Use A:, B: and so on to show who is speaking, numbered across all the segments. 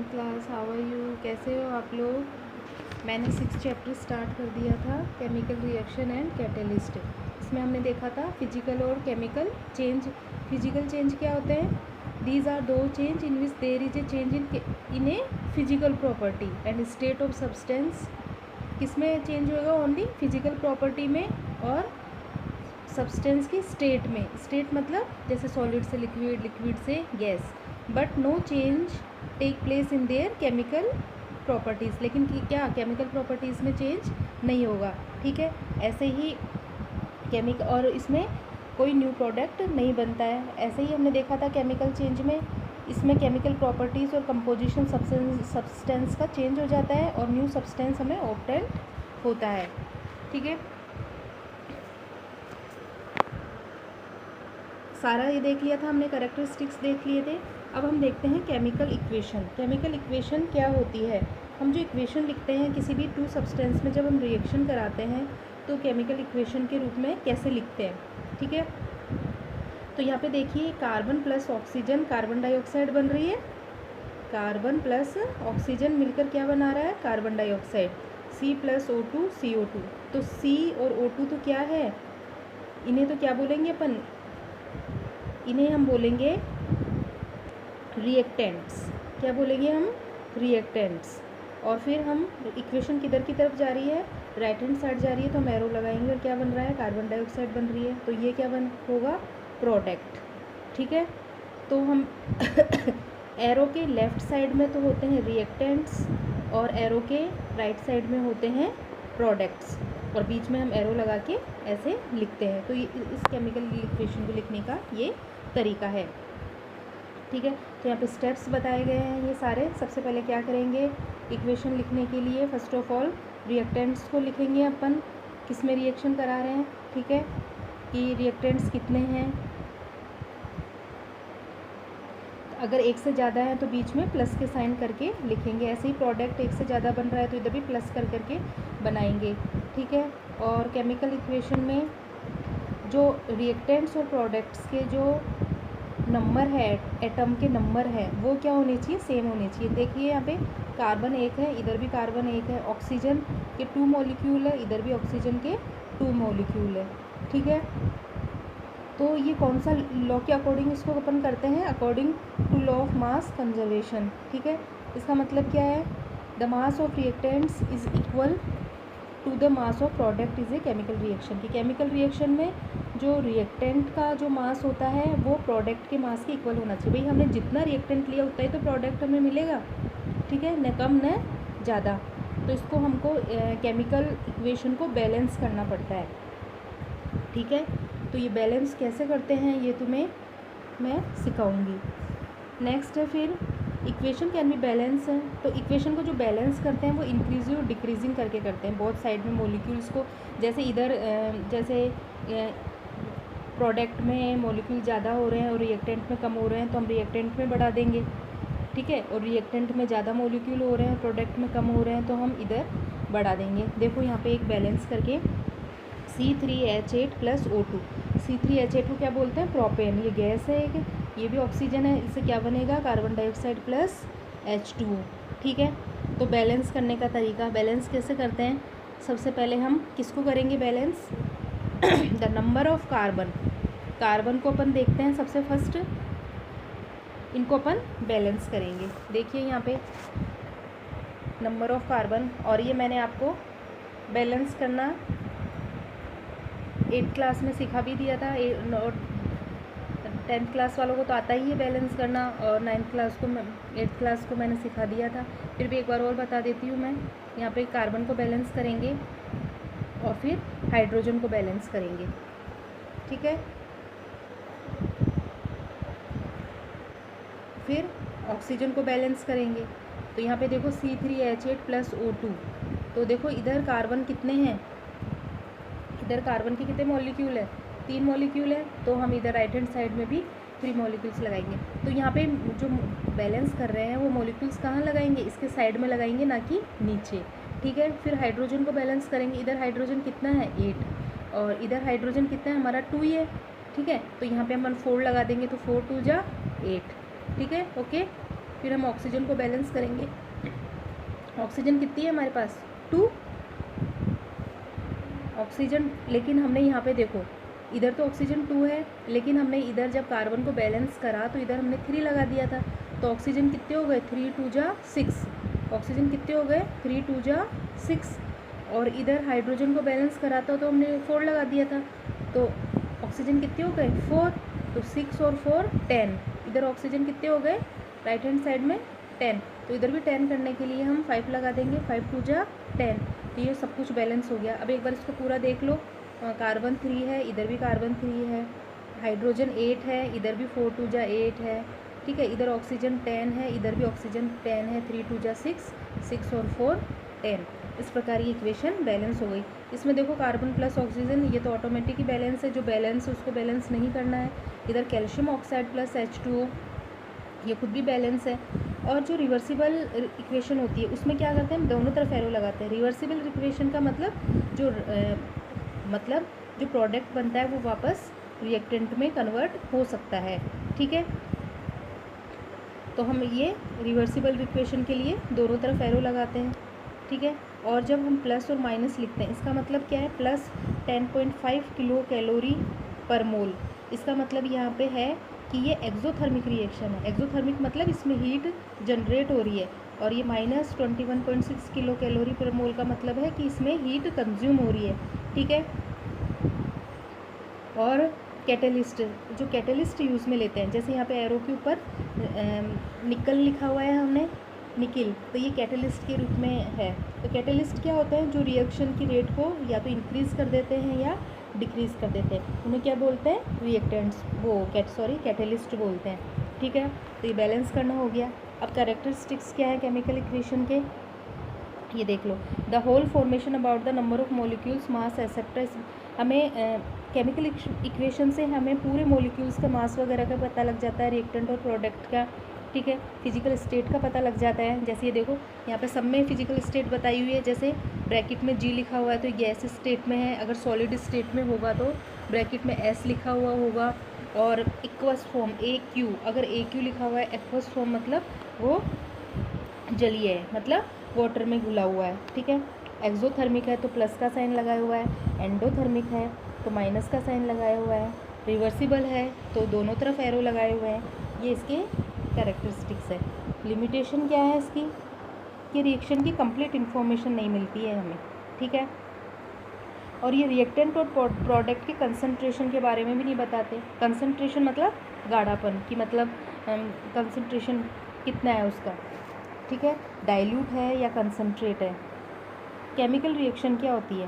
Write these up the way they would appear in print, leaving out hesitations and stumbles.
A: Class, how are you? कैसे हो आप लोग? मैंने 6 चैप्टर स्टार्ट कर दिया था, केमिकल रिएक्शन एंड कैटलिस्ट। इसमें हमने देखा था फिजिकल और केमिकल चेंज। फिजिकल चेंज क्या होते हैं? दीज आर दो change in which there is a change in a physical property and state of substance. किस में चेंज होगा? ओनली फिजिकल प्रॉपर्टी में और सब्सटेंस की स्टेट में। स्टेट मतलब जैसे सॉलिड से लिक्विड, लिक्विड से gas, but no change take place in their chemical properties. लेकिन क्या केमिकल प्रॉपर्टीज़ में चेंज नहीं होगा। ठीक है, ऐसे ही केमिकल और इसमें कोई न्यू प्रोडक्ट नहीं बनता है। ऐसे ही हमने देखा था केमिकल चेंज में, इसमें केमिकल प्रॉपर्टीज़ और कंपोजिशन सब्सटेंस का चेंज हो जाता है और न्यू सब्सटेंस हमें ऑब्टेन होता है। ठीक है, सारा ये देख लिया था हमने, कैरेक्टरिस्टिक्स देख लिए थे। अब हम देखते हैं केमिकल इक्वेशन। केमिकल इक्वेशन क्या होती है? हम जो इक्वेशन लिखते हैं किसी भी टू सब्सटेंस में, जब हम रिएक्शन कराते हैं तो केमिकल इक्वेशन के रूप में कैसे लिखते हैं। ठीक है, तो यहाँ पे देखिए carbon plus oxygen carbon dioxide बन रही है। कार्बन प्लस ऑक्सीजन मिलकर क्या बना रहा है? Carbon dioxide. C plus O2 CO2। तो C और O2 तो क्या है? इन्हें तो क्या बोलेंगे अपन? इन्हें हम बोलेंगे रिएक्टेंट्स। क्या बोलेंगे हम? रिएक्टेंट्स। और फिर हम इक्वेशन किधर की तरफ जा रही है? राइट हैंड साइड जा रही है, तो हम एरो लगाएंगे और क्या बन रहा है? कार्बन डाइऑक्साइड बन रही है। तो ये क्या बन होगा? प्रोडक्ट। ठीक है, तो हम एरो के लेफ़्ट साइड में तो होते हैं रिएक्टेंट्स और एरो के राइट साइड में होते हैं प्रोडक्ट्स, और बीच में हम एरो लगा के ऐसे लिखते हैं। तो ये इस केमिकल इक्वेशन को लिखने का ये तरीका है। ठीक है, तो यहाँ पे स्टेप्स बताए गए हैं ये सारे। सबसे पहले क्या करेंगे इक्वेशन लिखने के लिए? फर्स्ट ऑफ ऑल रिएक्टेंट्स को लिखेंगे अपन, किस में रिएक्शन करा रहे हैं। ठीक है, कि रिएक्टेंट्स कितने हैं। अगर एक से ज़्यादा है तो बीच में प्लस के साइन करके लिखेंगे। ऐसे ही प्रोडक्ट एक से ज़्यादा बन रहा है तो इधर भी प्लस कर करके बनाएंगे। ठीक है, और केमिकल इक्वेशन में जो रिएक्टेंट्स और प्रोडक्ट्स के जो नंबर है, एटम के नंबर है, वो क्या होने चाहिए? सेम होने चाहिए। देखिए यहाँ पे कार्बन 1 है, इधर भी कार्बन 1 है। ऑक्सीजन के 2 मॉलिक्यूल है, इधर भी ऑक्सीजन के 2 मॉलिक्यूल है। ठीक है, तो ये कौन सा लॉ के अकॉर्डिंग इसको अपन करते हैं? According to law of mass conservation. ठीक है, इसका मतलब क्या है? The mass of reactants is equal to the mass of product is a chemical reaction. की केमिकल रिएक्शन में जो रिएक्टेंट का जो मास होता है वो प्रोडक्ट के मास के इक्वल होना चाहिए। भाई हमने जितना रिएक्टेंट लिया उतना ही तो प्रोडक्ट हमें मिलेगा। ठीक है, न कम न ज़्यादा। तो इसको हमको केमिकल इक्वेशन को बैलेंस करना पड़ता है। ठीक है, तो ये बैलेंस कैसे करते हैं ये तुम्हें मैं सिखाऊंगी। नेक्स्ट है फिर इक्वेशन कैन बी बैलेंस है। तो इक्वेशन को जो बैलेंस करते हैं वो इंक्रीजिंग और डिक्रीजिंग करके करते हैं। बहुत साइड में मॉलिक्यूल्स को, जैसे इधर जैसे प्रोडक्ट में मॉलिक्यूल ज़्यादा हो रहे हैं और रिएक्टेंट में कम हो रहे हैं तो हम रिएक्टेंट में बढ़ा देंगे। ठीक है, और रिएक्टेंट में ज़्यादा मॉलिक्यूल हो रहे हैं, प्रोडक्ट में कम हो रहे हैं तो हम इधर बढ़ा देंगे। देखो यहाँ पे एक बैलेंस करके C3H8 प्लस O2। C3H8 को क्या बोलते हैं? प्रोपेन। ये गैस है एक, ये भी ऑक्सीजन है, इससे क्या बनेगा? Carbon dioxide plus H2O। ठीक है, तो बैलेंस करने का तरीका, बैलेंस कैसे करते हैं? सबसे पहले हम किसको करेंगे balance? The number of carbon. Carbon को अपन देखते हैं सबसे फर्स्ट, इनको अपन बैलेंस करेंगे। देखिए यहाँ पे नंबर ऑफ कार्बन, और ये मैंने आपको बैलेंस करना 8th क्लास में सिखा भी दिया था। 10th क्लास वालों को तो आता ही है बैलेंस करना, और 9th क्लास को 8th क्लास को मैंने सिखा दिया था। फिर भी एक बार और बता देती हूँ मैं। यहाँ पे कार्बन को बैलेंस करेंगे और फिर हाइड्रोजन को बैलेंस करेंगे। ठीक है, फिर ऑक्सीजन को बैलेंस करेंगे। तो यहाँ पे देखो C3H8 प्लस O2। तो देखो इधर कार्बन कितने हैं? इधर कार्बन के कितने मॉलिक्यूल है? 3 मॉलिक्यूल है, तो हम इधर राइट हैंड साइड में भी 3 मॉलिक्यूल्स लगाएंगे। तो यहाँ पे जो बैलेंस कर रहे हैं वो मॉलिक्यूल्स कहाँ लगाएंगे? इसके साइड में लगाएंगे, ना कि नीचे। ठीक है, फिर हाइड्रोजन को बैलेंस करेंगे। इधर हाइड्रोजन कितना है? 8, और इधर हाइड्रोजन कितना है? हमारा 2 ही है। ठीक है, तो यहाँ पे हम 4 लगा देंगे, तो 4 2 जा 8। ठीक है, ओके। फिर हम ऑक्सीजन को बैलेंस करेंगे। ऑक्सीजन कितनी है हमारे पास 2 ऑक्सीजन, लेकिन हमने यहाँ पे देखो इधर तो ऑक्सीजन 2 है, लेकिन हमने इधर जब कार्बन को बैलेंस करा तो इधर हमने 3 लगा दिया था, तो ऑक्सीजन कितने हो गए 3 2 जा 6, ऑक्सीजन कितने हो गए 3 2 जा 6। और इधर हाइड्रोजन को बैलेंस करा था तो हमने 4 लगा दिया था, तो ऑक्सीजन कितने हो गए 4, तो 6 और 4 10। इधर ऑक्सीजन कितने हो गए राइट हैंड साइड में 10, तो इधर भी 10 करने के लिए हम 5 लगा देंगे, 5 2 जा 10। तो ये सब कुछ बैलेंस हो गया। अब एक बार इसको पूरा देख लो, कार्बन 3 है, इधर भी कार्बन 3 है, हाइड्रोजन 8 है, इधर भी 4 2 जा 8 है, ठीक है। इधर ऑक्सीजन 10 है, इधर भी ऑक्सीजन 10 है, 3 2 जा 6, 6 और 4 10। इस प्रकार ये इक्वेशन बैलेंस हो गई। इसमें देखो कार्बन प्लस ऑक्सीजन, ये तो ऑटोमेटिक ही बैलेंस है, जो बैलेंस है उसको बैलेंस नहीं करना है। इधर कैल्शियम ऑक्साइड प्लस H2O, ये खुद भी बैलेंस है। और जो रिवर्सिबल इक्वेशन होती है उसमें क्या करते हैं, हम दोनों तरफ एरो लगाते हैं। रिवर्सिबल इक्वेशन का मतलब जो प्रोडक्ट बनता है वो वापस रिएक्टेंट में कन्वर्ट हो सकता है, ठीक है। तो हम ये रिवर्सिबल इक्वेशन के लिए दोनों तरफ एरो लगाते हैं, ठीक है। और जब हम प्लस और माइनस लिखते हैं, इसका मतलब क्या है, प्लस 10.5 किलो कैलोरी पर मोल, इसका मतलब यहाँ पे है कि ये एक्सोथर्मिक रिएक्शन है। एक्सोथर्मिक मतलब इसमें हीट जनरेट हो रही है, और ये माइनस 21.6 किलो कैलोरी पर मोल का मतलब है कि इसमें हीट कंज्यूम हो रही है, ठीक है। और कैटलिस्ट, जो कैटलिस्ट यूज़ में लेते हैं, जैसे यहाँ पे एरो के ऊपर निकल लिखा हुआ है हमने, निकिल, तो ये कैटलिस्ट के रूप में है। तो कैटलिस्ट क्या होता है, जो रिएक्शन की रेट को या तो इंक्रीज़ कर देते हैं या डिक्रीज़ कर देते हैं, उन्हें क्या बोलते हैं, रिएक्टेंट्स, कैटलिस्ट बोलते हैं, ठीक है। तो ये बैलेंस करना हो गया। अब कैरेक्टरिस्टिक्स क्या है केमिकल इक्वेशन के, ये देख लो। The whole formation about the number of molecules mass acceptor, हमें केमिकल इक्वेशन से हमें पूरे मॉलिक्यूल्स का मास वगैरह का पता लग जाता है, रिएक्टेंट और प्रोडक्ट का, ठीक है। फिजिकल स्टेट का पता लग जाता है, जैसे ये देखो यहाँ पे सब में फिजिकल स्टेट बताई हुई है। जैसे ब्रैकेट में G लिखा हुआ है तो गैस स्टेट में है, अगर सॉलिड स्टेट में होगा तो ब्रैकेट में S लिखा हुआ होगा। और एक्वस फॉर्म AQ, अगर AQ लिखा हुआ है एक्वस फॉर्म मतलब वो जलीय है, मतलब वाटर में घुला हुआ है, ठीक है। एक्सोथर्मिक है तो प्लस का साइन लगाया हुआ है, एंडोथर्मिक है तो माइनस का साइन लगाया हुआ है, रिवर्सिबल है तो दोनों तरफ एरो लगाए हुए हैं। ये इसके कैरेक्टरिस्टिक्स है। लिमिटेशन क्या है इसकी, कि रिएक्शन की कंप्लीट इन्फॉर्मेशन नहीं मिलती है हमें, ठीक है। और ये रिएक्टेंट और प्रोडक्ट के कंसंट्रेशन के बारे में भी नहीं बताते। कंसंट्रेशन मतलब गाढ़ापन की, मतलब कंसंट्रेशन कितना है उसका, ठीक है, डाइल्यूट है या कंसंट्रेट है। केमिकल रिएक्शन क्या होती है,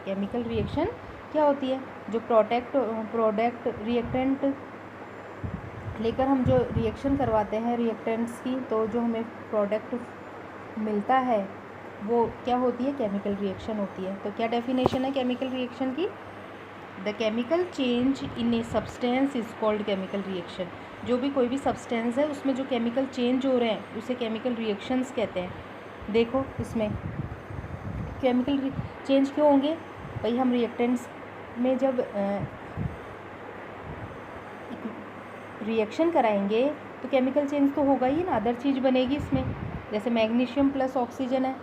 A: केमिकल रिएक्शन क्या होती है, जो प्रोडक्ट रिएक्टेंट लेकर हम जो रिएक्शन करवाते हैं रिएक्टेंट्स की, तो जो हमें प्रोडक्ट मिलता है वो क्या होती है, केमिकल रिएक्शन होती है। तो क्या डेफिनेशन है केमिकल रिएक्शन की, the chemical change in a substance is called chemical reaction. जो भी कोई भी सब्सटेंस है उसमें जो केमिकल चेंज हो रहे हैं उसे केमिकल रिएक्शंस कहते हैं। देखो इसमें केमिकल चेंज क्यों होंगे भाई, हम रिएक्टेंट्स में जब रिएक्शन कराएंगे तो केमिकल चेंज तो होगा ही ना, अदर चीज़ बनेगी इसमें। जैसे मैग्नीशियम प्लस ऑक्सीजन है,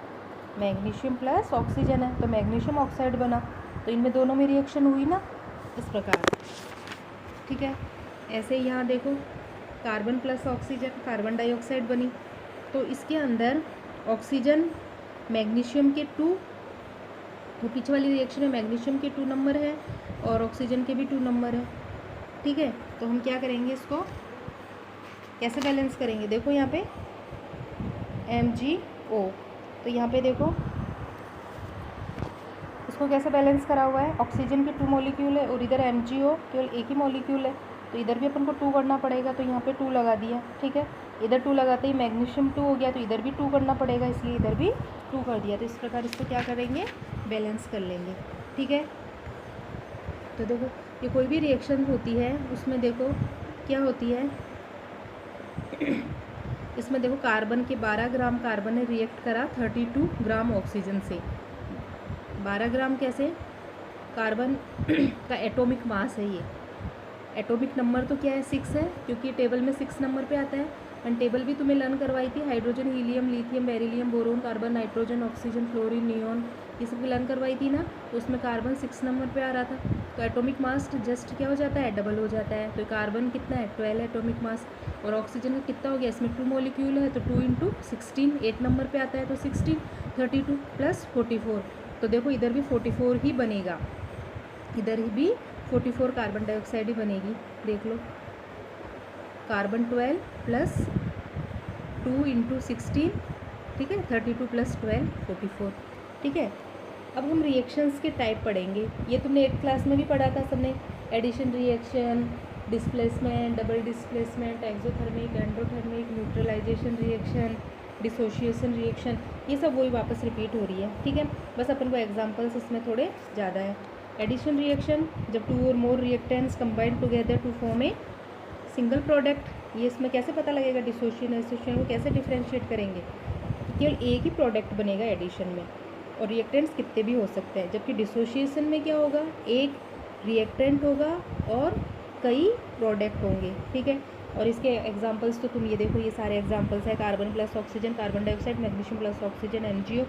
A: मैग्नीशियम प्लस ऑक्सीजन है तो मैग्नीशियम ऑक्साइड बना, तो इनमें दोनों में रिएक्शन हुई ना, इस प्रकार, ठीक है। ऐसे ही यहाँ देखो carbon plus oxygen, carbon dioxide बनी, तो इसके अंदर ऑक्सीजन मैग्नीशियम के 2, वो पीछे वाली रिएक्शन में मैग्नीशियम के 2 नंबर है और ऑक्सीजन के भी 2 नंबर है, ठीक है। तो हम क्या करेंगे, इसको कैसे बैलेंस करेंगे, देखो यहाँ पे MgO, तो यहाँ पे देखो इसको कैसे बैलेंस करा हुआ है, ऑक्सीजन के 2 मॉलिक्यूल है और इधर MgO केवल एक ही मॉलिक्यूल है, तो इधर भी अपन को 2 करना पड़ेगा, तो यहाँ पे 2 लगा दिया, ठीक है। इधर 2 लगाते ही मैग्नीशियम 2 हो गया, तो इधर भी 2 करना पड़ेगा, इसलिए इधर भी 2 कर दिया। तो इस प्रकार इसको क्या करेंगे, बैलेंस कर लेंगे, ठीक है। तो देखो ये कोई भी रिएक्शन होती है उसमें देखो क्या होती है, इसमें देखो कार्बन के 12 ग्राम कार्बन ने रिएक्ट करा 32 ग्राम ऑक्सीजन से। 12 ग्राम कैसे, कार्बन का एटॉमिक मास है, ये एटॉमिक नंबर तो क्या है 6 है, क्योंकि टेबल में 6 नंबर पे आता है, टेबल भी तुम्हें लर्न करवाई थी, hydrogen, helium, lithium, beryllium, boron, carbon, nitrogen, oxygen, fluorine, neon, ये सब लर्न करवाई थी ना। तो उसमें कार्बन 6 नंबर पे आ रहा था। तो एटॉमिक मास जस्ट क्या हो जाता है, डबल हो जाता है। तो कार्बन कितना है, 12 एटॉमिक मास, और ऑक्सीजन का कितना हो गया, इसमें 2 मॉलिक्यूल है तो 2 × 16 8 नंबर पे आता है, तो 16 32 + 44। तो देखो इधर भी 44 ही बनेगा, इधर भी 44 कार्बन डाइऑक्साइड ही बनेगी। देख लो, कार्बन 12 + 2 × 16, ठीक है, 32 + 12 44, ठीक है। अब हम रिएक्शंस के टाइप पढ़ेंगे। ये तुमने 8th क्लास में भी पढ़ा था सबने, addition reaction, displacement, double displacement, exothermic, endothermic, neutralisation reaction, dissociation reaction, ये सब वही वापस रिपीट हो रही है, ठीक है। बस अपन को एग्जांपल्स इसमें थोड़े ज़्यादा है। एडिशन रिएक्शन, जब 2 और more reactants combine together to form a single product. ये इसमें कैसे पता लगेगा, डिसोशिएशन को कैसे डिफ्रेंशिएट करेंगे, केवल एक ही प्रोडक्ट बनेगा एडिशन में, और रिएक्टेंट्स कितने भी हो सकते हैं। जबकि डिसोशिएशन में क्या होगा, एक रिएक्टेंट होगा और कई प्रोडक्ट होंगे, ठीक है। और इसके एग्जांपल्स तो तुम ये देखो, ये सारे एग्जांपल्स है। Carbon + oxygen, carbon dioxide, magnesium + oxygen, NGO,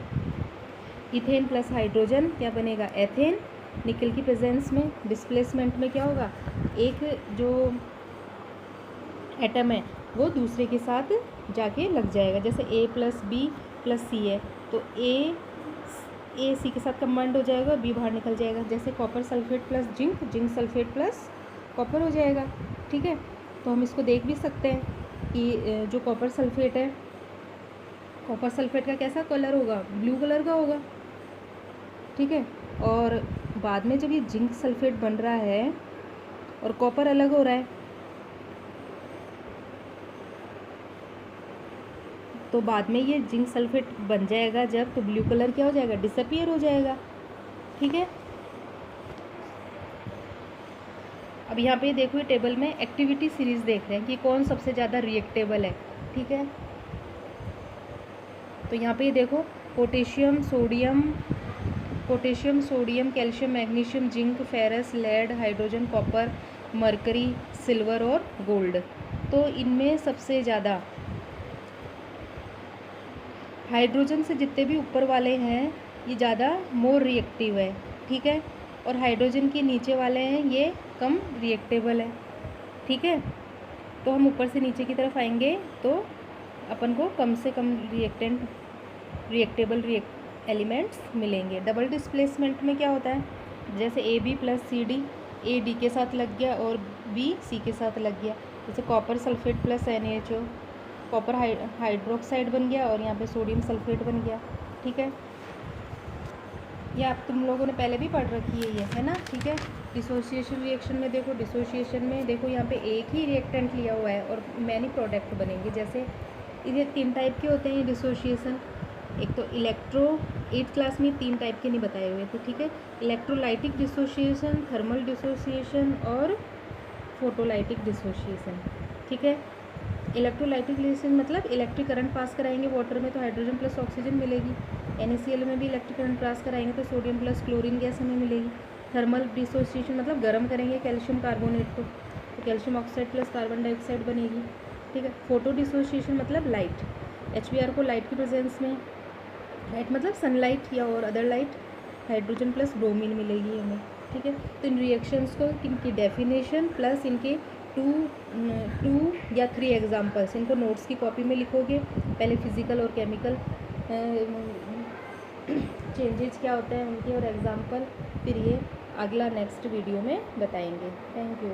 A: ethane + hydrogen, क्या बनेगा, एथेन। निकल की प्रेजेंस में डिस्प्लेसमेंट में क्या होगा, एक जो एटम है वो दूसरे के साथ जाके लग जाएगा। जैसे A + B + C है, तो A C के साथ कंबाइंड हो जाएगा और B बाहर निकल जाएगा। जैसे copper sulphate + zinc, zinc sulphate + copper हो जाएगा, ठीक है। तो हम इसको देख भी सकते हैं कि जो कॉपर सल्फेट है, कॉपर सल्फेट का कैसा कलर होगा, ब्लू कलर का होगा, ठीक है। और बाद में जब ये जिंक सल्फेट बन रहा है और कॉपर अलग हो रहा है, तो बाद में ये जिंक सल्फेट बन जाएगा जब, तो ब्लू कलर क्या हो जाएगा, डिसअपियर हो जाएगा, ठीक है। अब यहाँ पे देखो, ये टेबल में एक्टिविटी सीरीज देख रहे हैं कि कौन सबसे ज़्यादा रिएक्टेबल है, ठीक है। तो यहाँ पे देखो, potassium, sodium, calcium, magnesium, zinc, ferrous, lead, hydrogen, copper, mercury, silver और गोल्ड। तो इनमें सबसे ज़्यादा हाइड्रोजन से जितने भी ऊपर वाले हैं ये ज़्यादा मोर रिएक्टिव है, ठीक है। और हाइड्रोजन के नीचे वाले हैं ये कम रिएक्टेबल है, ठीक है। तो हम ऊपर से नीचे की तरफ आएंगे तो अपन को कम से कम रिएक्टेबल एलिमेंट्स मिलेंगे। डबल डिस्प्लेसमेंट में क्या होता है, जैसे AB + CD, A D के साथ लग गया और B C के साथ लग गया। जैसे copper sulphate + NaHO, copper hydroxide बन गया और यहाँ पे सोडियम सल्फेट बन गया, ठीक है। ये आप तुम लोगों ने पहले भी पढ़ रखी है ये, है ना, ठीक है। डिसोसिएशन रिएक्शन में देखो, डिसोसिएशन में देखो यहाँ पे एक ही रिएक्टेंट लिया हुआ है और मैनी प्रोडक्ट बनेंगे। जैसे ये 3 टाइप के होते हैं डिसोसिएशन। एक तो इलेक्ट्रो, 8th क्लास में 3 टाइप के नहीं बताए हुए थे, ठीक है। इलेक्ट्रोलाइटिक डिसोसिएशन, थर्मल डिसोसिएशन और फोटोलाइटिक डिसोसिएशन, ठीक है। इलेक्ट्रोलाइटिक डिसोसिएशन मतलब इलेक्ट्रिक करंट पास कराएंगे वाटर में तो हाइड्रोजन + ऑक्सीजन मिलेगी। NaCl में भी इलेक्ट्रिक करंट पास कराएंगे तो सोडियम + क्लोरीन गैस हमें मिलेगी। थर्मल डिसोसिएशन मतलब गर्म करेंगे कैल्शियम कार्बोनेट को तो कैल्शियम ऑक्साइड + कार्बन डाइऑक्साइड बनेगी, ठीक है। फोटो डिसोसिएशन मतलब लाइट, HBr को लाइट की प्रेजेंस में, लाइट मतलब सनलाइट या और अदर लाइट, हाइड्रोजन + ब्रोमीन मिलेगी हमें, ठीक है। तो इन रिएक्शंस को, इनकी डेफिनेशन प्लस इनके 2 या 3 एग्जांपल्स, इनको नोट्स की कॉपी में लिखोगे। पहले फिजिकल और केमिकल चेंजेस क्या होते हैं उनके और एग्जांपल, फिर ये अगला नेक्स्ट वीडियो में बताएंगे। Thank you.